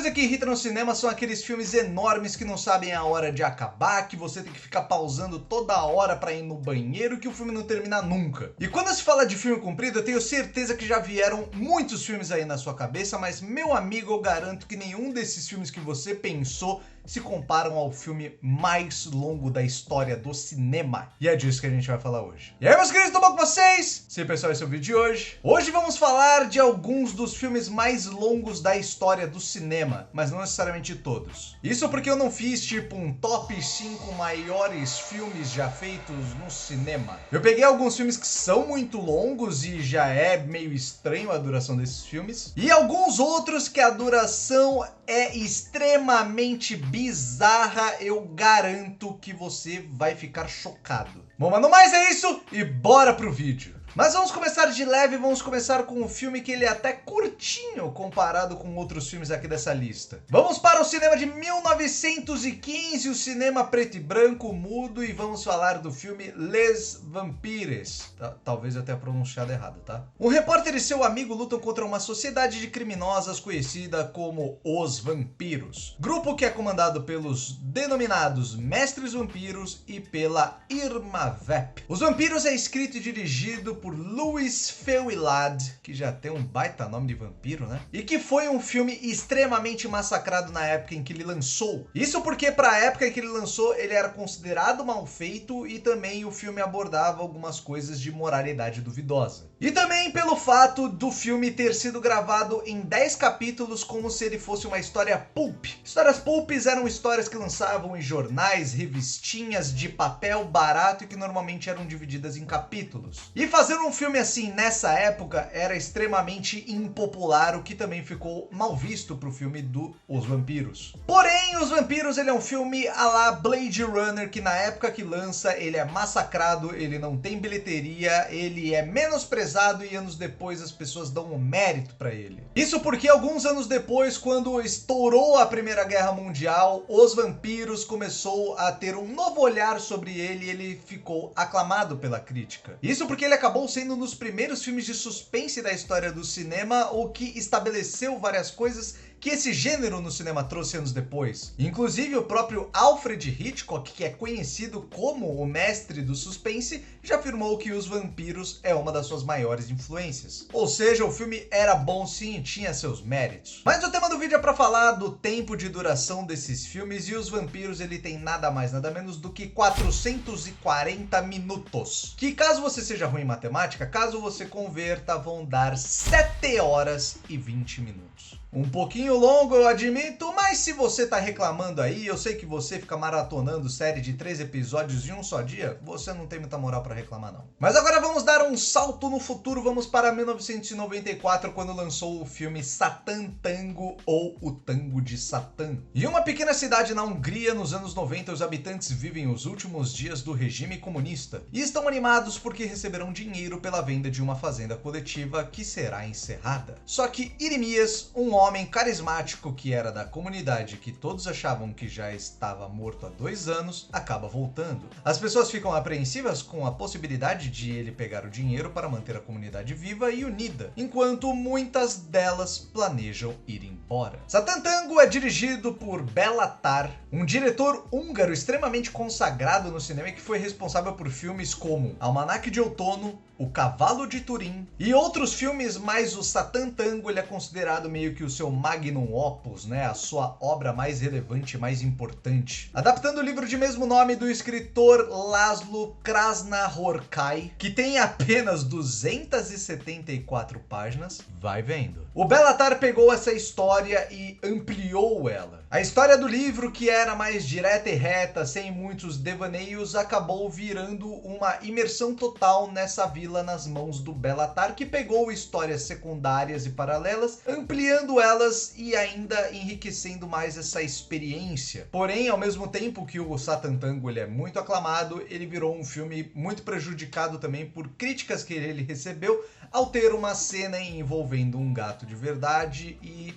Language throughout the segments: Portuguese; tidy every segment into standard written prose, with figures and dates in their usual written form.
coisa que irrita no cinema são aqueles filmes enormes que não sabem a hora de acabar, que você tem que ficar pausando toda hora pra ir no banheiro, que o filme não termina nunca. E quando se fala de filme comprido, eu tenho certeza que já vieram muitos filmes aí na sua cabeça, mas meu amigo, eu garanto que nenhum desses filmes que você pensou se comparam ao filme mais longo da história do cinema. E é disso que a gente vai falar hoje. E aí, meus queridos, tudo bom com vocês? Sim, pessoal, esse é o vídeo de hoje. Hoje vamos falar de alguns dos filmes mais longos da história do cinema, mas não necessariamente todos. Isso porque eu não fiz tipo um top 5 maiores filmes já feitos no cinema. Eu peguei alguns filmes que são muito longos e já é meio estranho a duração desses filmes, e alguns outros que a duração é extremamente bizarra. Eu garanto que você vai ficar chocado. Bom, mas no mais é isso e bora pro vídeo. Mas vamos começar de leve, vamos começar com um filme que ele é até curtinho comparado com outros filmes aqui dessa lista. Vamos para o cinema de 1915, o cinema preto e branco, mudo, e vamos falar do filme Les Vampires. Talvez eu tenha pronunciado errado, tá? Um repórter e seu amigo lutam contra uma sociedade de criminosos conhecida como Os Vampiros. Grupo que é comandado pelos denominados Mestres Vampiros e pela Irma Vep. Os Vampiros é escrito e dirigido por Louis Feuillade, que já tem um baita nome de vampiro, né? E que foi um filme extremamente massacrado na época em que ele lançou. Isso porque para a época em que ele lançou, ele era considerado mal feito e também o filme abordava algumas coisas de moralidade duvidosa. E também pelo fato do filme ter sido gravado em 10 capítulos como se ele fosse uma história pulp. Histórias pulps eram histórias que lançavam em jornais, revistinhas de papel barato e que normalmente eram divididas em capítulos. E fazer um filme assim nessa época era extremamente impopular, o que também ficou mal visto pro filme do Os Vampiros. Porém, Os Vampiros ele é um filme à la Blade Runner, que na época que lança ele é massacrado, ele não tem bilheteria, ele é menosprezado e anos depois as pessoas dão um mérito pra ele. Isso porque alguns anos depois, quando estourou a Primeira Guerra Mundial, Os Vampiros começou a ter um novo olhar sobre ele e ele ficou aclamado pela crítica. Isso porque ele acabou sendo um dos primeiros filmes de suspense da história do cinema, o que estabeleceu várias coisas que esse gênero no cinema trouxe anos depois. Inclusive o próprio Alfred Hitchcock, que é conhecido como o mestre do suspense, já afirmou que Os Vampiros é uma das suas maiores influências. Ou seja, o filme era bom sim, tinha seus méritos. Mas o tema do vídeo é para falar do tempo de duração desses filmes, e Os Vampiros ele tem nada mais, nada menos do que 440 minutos. Que caso você seja ruim em matemática, caso você converta, vão dar 7 horas e 20 minutos. Um pouquinho longo, eu admito, mas se você tá reclamando aí, eu sei que você fica maratonando série de 3 episódios em um só dia, você não tem muita moral pra reclamar não. Mas agora vamos dar um salto no futuro, vamos para 1994, quando lançou o filme Satan Tango, ou O Tango de Satã. Em uma pequena cidade na Hungria, nos anos 90, os habitantes vivem os últimos dias do regime comunista e estão animados porque receberão dinheiro pela venda de uma fazenda coletiva que será encerrada. Só que Irimias, um homem carismático que era da comunidade que todos achavam que já estava morto há 2 anos, acaba voltando. As pessoas ficam apreensivas com a possibilidade de ele pegar o dinheiro para manter a comunidade viva e unida, enquanto muitas delas planejam ir embora. Satan Tango é dirigido por Béla Tarr, um diretor húngaro extremamente consagrado no cinema que foi responsável por filmes como Almanaque de Outono, O Cavalo de Turim e outros filmes, mas o Satan Tango ele é considerado meio que o seu magnum opus, né? A sua obra mais relevante, mais importante. Adaptando o livro de mesmo nome do escritor Laszlo Krasznahorkai, que tem apenas 274 páginas, vai vendo. O Béla Tarr pegou essa história e ampliou ela. A história do livro, que era mais direta e reta, sem muitos devaneios, acabou virando uma imersão total nessa vila nas mãos do Béla Tarr, que pegou histórias secundárias e paralelas, ampliando elas e ainda enriquecendo mais essa experiência. Porém, ao mesmo tempo que o Satan Tango ele é muito aclamado, ele virou um filme muito prejudicado também por críticas que ele recebeu ao ter uma cena envolvendo um gato de verdade e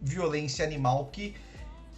violência animal que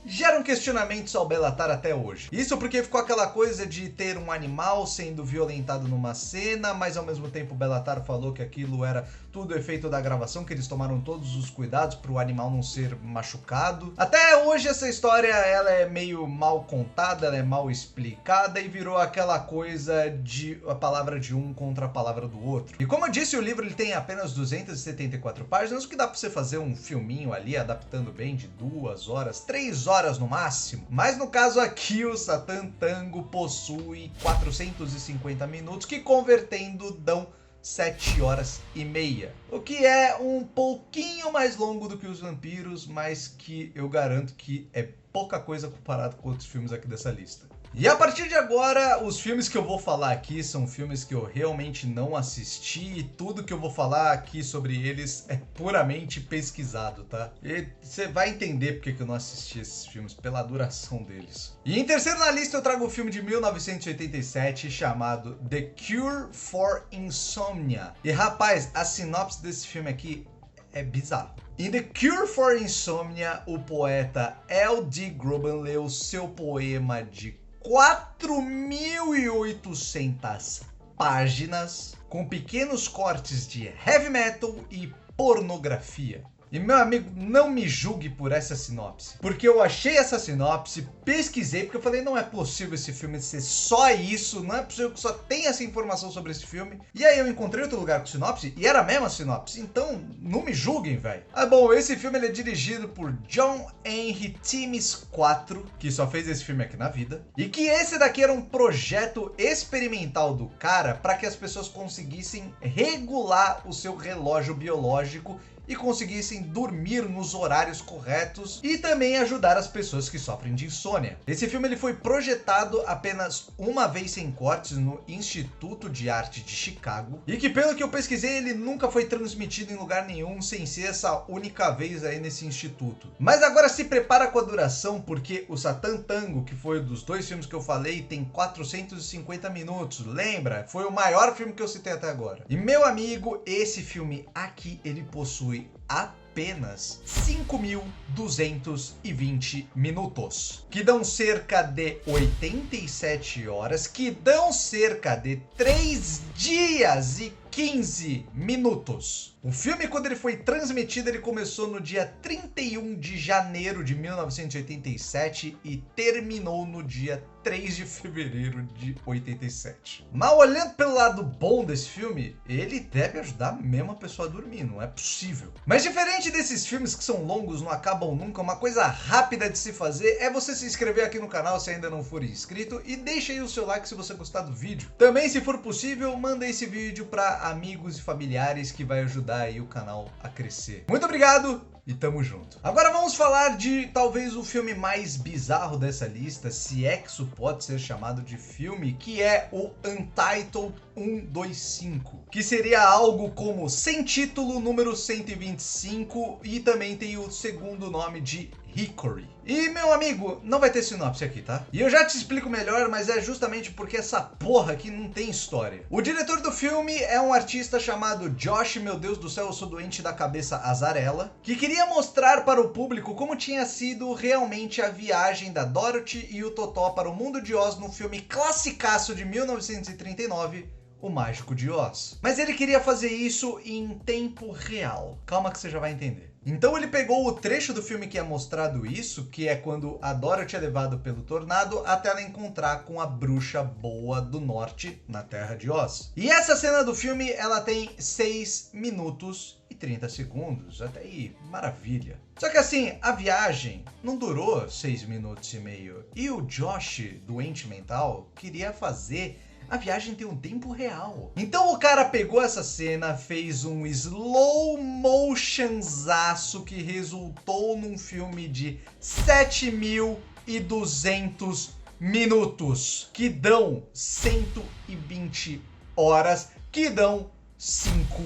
geram questionamentos ao Bellatar até hoje. Isso porque ficou aquela coisa de ter um animal sendo violentado numa cena, mas ao mesmo tempo o Bellatar falou que aquilo era tudo efeito da gravação, que eles tomaram todos os cuidados para o animal não ser machucado. Até hoje essa história ela é meio mal contada, ela é mal explicada e virou aquela coisa de a palavra de um contra a palavra do outro. E como eu disse, o livro ele tem apenas 274 páginas, o que dá para você fazer um filminho ali, adaptando bem de 2 horas, 3 horas no máximo. Mas no caso aqui, o Satan Tango possui 450 minutos, que convertendo dão 7 horas e meia. O que é um pouquinho mais longo do que os vampiros, mas que eu garanto que é pouca coisa comparado com outros filmes aqui dessa lista. E a partir de agora, os filmes que eu vou falar aqui são filmes que eu realmente não assisti e tudo que eu vou falar aqui sobre eles é puramente pesquisado, tá? E você vai entender porque que eu não assisti esses filmes, pela duração deles. E em terceiro na lista eu trago um filme de 1987 chamado The Cure for Insomnia. E rapaz, a sinopse desse filme aqui é bizarro. Em The Cure for Insomnia, o poeta L.D. Groban leu seu poema de 4.800 páginas, com pequenos cortes de heavy metal e pornografia. E meu amigo, não me julgue por essa sinopse, porque eu achei essa sinopse, pesquisei, porque eu falei, não é possível esse filme ser só isso, não é possível que só tenha essa informação sobre esse filme. E aí eu encontrei outro lugar com sinopse, e era a mesma sinopse, então não me julguem, velho. Ah bom, esse filme ele é dirigido por John Henry Timmis IV, que só fez esse filme aqui na vida, e que esse daqui era um projeto experimental do cara para que as pessoas conseguissem regular o seu relógio biológico e conseguissem dormir nos horários corretos e também ajudar as pessoas que sofrem de insônia. Esse filme ele foi projetado apenas uma vez sem cortes no Instituto de Arte de Chicago e que, pelo que eu pesquisei, ele nunca foi transmitido em lugar nenhum sem ser essa única vez aí nesse instituto. Mas agora se prepara com a duração, porque o Satan Tango, que foi dos dois filmes que eu falei, tem 450 minutos. Lembra? Foi o maior filme que eu citei até agora. E meu amigo, esse filme aqui ele possui apenas 5.220 minutos, que dão cerca de 87 horas, que dão cerca de 3 dias e 15 minutos. O filme, quando ele foi transmitido, ele começou no dia 31 de janeiro de 1987 e terminou no dia 3 de fevereiro de 87. Mas olhando pelo lado bom desse filme, ele deve ajudar mesmo a pessoa a dormir, não é possível. Mas diferente desses filmes que são longos, não acabam nunca, uma coisa rápida de se fazer é você se inscrever aqui no canal se ainda não for inscrito e deixa aí o seu like se você gostar do vídeo. Também, se for possível, manda esse vídeo para amigos e familiares, que vai ajudar aí o canal a crescer. Muito obrigado e tamo junto. Agora vamos falar de talvez o filme mais bizarro dessa lista, se é que isso pode ser chamado de filme, que é o Untitled 125, que seria algo como Sem Título número 125, e também tem o segundo nome de Hickory. E meu amigo, não vai ter sinopse aqui, tá? E eu já te explico melhor, mas é justamente porque essa porra aqui não tem história. O diretor do filme é um artista chamado Josh, meu Deus do céu, eu sou doente da cabeça azarela, que queria mostrar para o público como tinha sido realmente a viagem da Dorothy e o Totó para o mundo de Oz no filme classicaço de 1939, O Mágico de Oz. Mas ele queria fazer isso em tempo real. Calma que você já vai entender. Então ele pegou o trecho do filme que é mostrado isso, que é quando a Dorothy é levada pelo tornado até ela encontrar com a bruxa boa do norte na Terra de Oz. E essa cena do filme, ela tem 6 minutos e 30 segundos. Até aí, maravilha. Só que assim, a viagem não durou 6 minutos e meio. E o Josh, doente mental, queria fazer a viagem tem um tempo real. Então o cara pegou essa cena, fez um slow motionzaço que resultou num filme de 7.200 minutos, que dão 120 horas, que dão 5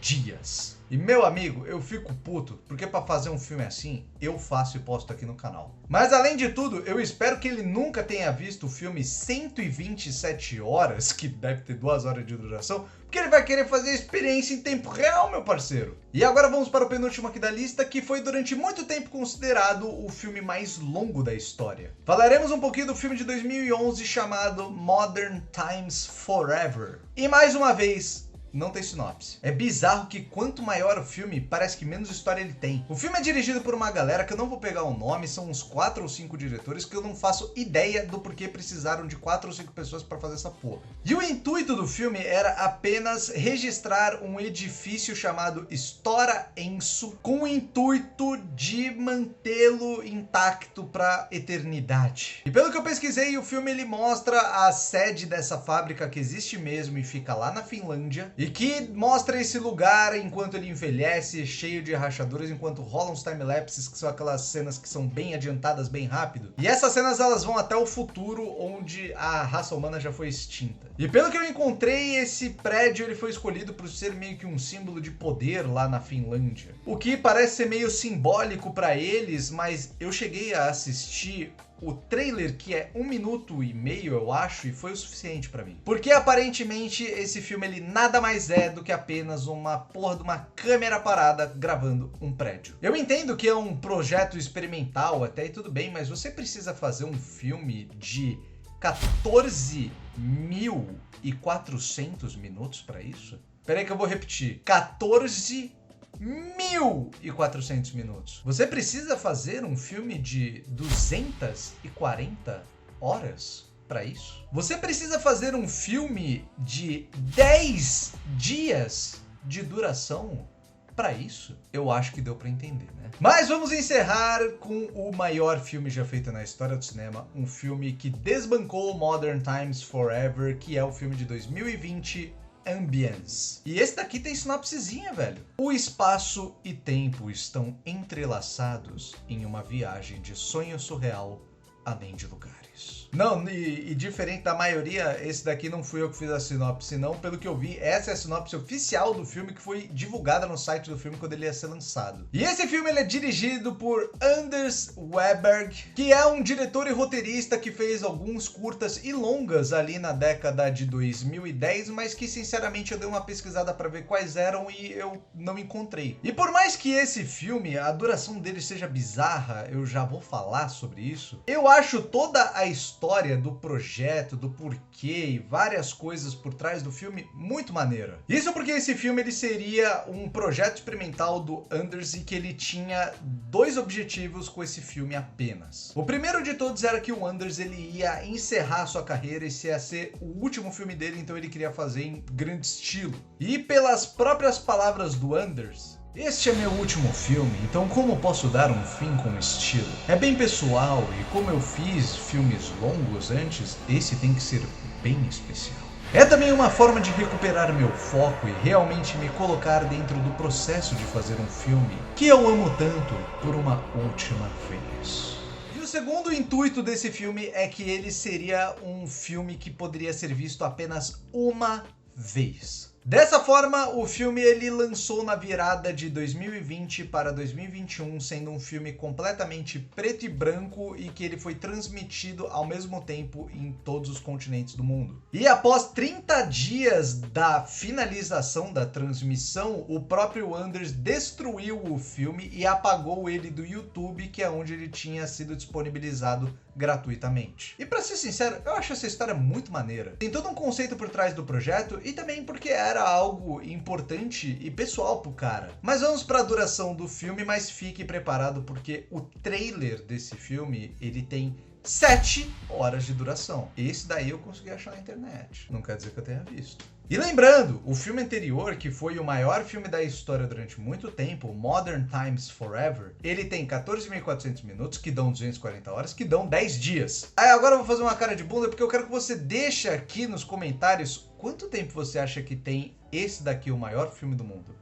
dias. E meu amigo, eu fico puto, porque pra fazer um filme assim, eu faço e posto aqui no canal. Mas além de tudo, eu espero que ele nunca tenha visto o filme 127 horas, que deve ter 2 horas de duração, porque ele vai querer fazer a experiência em tempo real, meu parceiro. E agora vamos para o penúltimo aqui da lista, que foi durante muito tempo considerado o filme mais longo da história. Falaremos um pouquinho do filme de 2011 chamado Modern Times Forever. E mais uma vez, não tem sinopse. É bizarro que quanto maior o filme, parece que menos história ele tem. O filme é dirigido por uma galera que eu não vou pegar o nome, são uns 4 ou 5 diretores que eu não faço ideia do porquê precisaram de 4 ou 5 pessoas pra fazer essa porra. E o intuito do filme era apenas registrar um edifício chamado Stora Enso com o intuito de mantê-lo intacto pra eternidade. E pelo que eu pesquisei, o filme ele mostra a sede dessa fábrica que existe mesmo e fica lá na Finlândia. E que mostra esse lugar enquanto ele envelhece, cheio de rachaduras, enquanto rolam os timelapses, que são aquelas cenas que são bem adiantadas, bem rápido. E essas cenas elas vão até o futuro, onde a raça humana já foi extinta. E pelo que eu encontrei, esse prédio ele foi escolhido por ser meio que um símbolo de poder lá na Finlândia. O que parece ser meio simbólico para eles, mas eu cheguei a assistir o trailer, que é 1 minuto e meio, eu acho, e foi o suficiente pra mim. Porque aparentemente esse filme ele nada mais é do que apenas uma porra de uma câmera parada gravando um prédio. Eu entendo que é um projeto experimental até e tudo bem, mas você precisa fazer um filme de 14.400 minutos pra isso? Peraí que eu vou repetir. 14.400 minutos. Você precisa fazer um filme de 240 horas para isso? Você precisa fazer um filme de 10 dias de duração para isso? Eu acho que deu para entender, né? Mas vamos encerrar com o maior filme já feito na história do cinema, um filme que desbancou Modern Times Forever, que é o filme de 2020, Ambience. E esse daqui tem sinopsezinha, velho. O espaço e tempo estão entrelaçados em uma viagem de sonho surreal além de lugares. Não, e diferente da maioria, esse daqui não fui eu que fiz a sinopse, não. Pelo que eu vi, essa é a sinopse oficial do filme que foi divulgada no site do filme quando ele ia ser lançado. E esse filme ele é dirigido por Anders Weberg, que é um diretor e roteirista que fez alguns curtas e longas ali na década de 2010, mas que sinceramente eu dei uma pesquisada para ver quais eram e eu não encontrei. E por mais que esse filme, a duração dele seja bizarra, eu já vou falar sobre isso, eu acho toda a história do projeto, do porquê e várias coisas por trás do filme muito maneira. Isso porque esse filme ele seria um projeto experimental do Anders e que ele tinha 2 objetivos com esse filme apenas. O primeiro de todos era que o Anders ele ia encerrar sua carreira, esse ia ser o último filme dele, então ele queria fazer em grande estilo. E pelas próprias palavras do Anders, este é meu último filme, então como posso dar um fim com estilo? É bem pessoal e como eu fiz filmes longos antes, esse tem que ser bem especial. É também uma forma de recuperar meu foco e realmente me colocar dentro do processo de fazer um filme que eu amo tanto por uma última vez. E o segundo intuito desse filme é que ele seria um filme que poderia ser visto apenas uma vez. Dessa forma, o filme ele lançou na virada de 2020 para 2021, sendo um filme completamente preto e branco e que ele foi transmitido ao mesmo tempo em todos os continentes do mundo. E após 30 dias da finalização da transmissão, o próprio Anders destruiu o filme e apagou ele do YouTube, que é onde ele tinha sido disponibilizado gratuitamente. E pra ser sincero, eu acho essa história muito maneira. Tem todo um conceito por trás do projeto e também porque era algo importante e pessoal pro cara. Mas vamos pra duração do filme, mas fique preparado porque o trailer desse filme, ele tem 7 horas de duração. Esse daí eu consegui achar na internet. Não quer dizer que eu tenha visto. E lembrando, o filme anterior, que foi o maior filme da história durante muito tempo, Modern Times Forever, ele tem 14.400 minutos, que dão 240 horas, que dão 10 dias. Aí agora eu vou fazer uma cara de bunda, porque eu quero que você deixe aqui nos comentários quanto tempo você acha que tem esse daqui, o maior filme do mundo.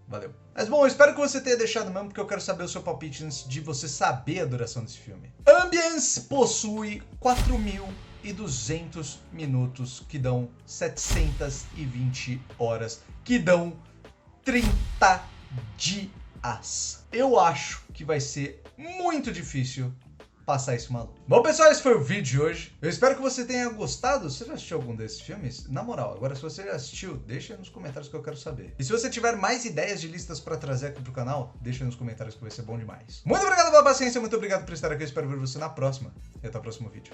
Valeu. Mas bom, eu espero que você tenha deixado mesmo, porque eu quero saber o seu palpite antes de você saber a duração desse filme. Ambience possui 4.000 e 200 minutos, que dão 720 horas, que dão 30 dias. Eu acho que vai ser muito difícil passar isso maluco. Bom, pessoal, esse foi o vídeo de hoje. Eu espero que você tenha gostado. Você já assistiu algum desses filmes? Na moral, agora se você já assistiu, deixa aí nos comentários que eu quero saber. E se você tiver mais ideias de listas pra trazer aqui pro canal, deixa aí nos comentários que vai ser bom demais. Muito obrigado pela paciência, muito obrigado por estar aqui. Eu espero ver você na próxima. E até o próximo vídeo.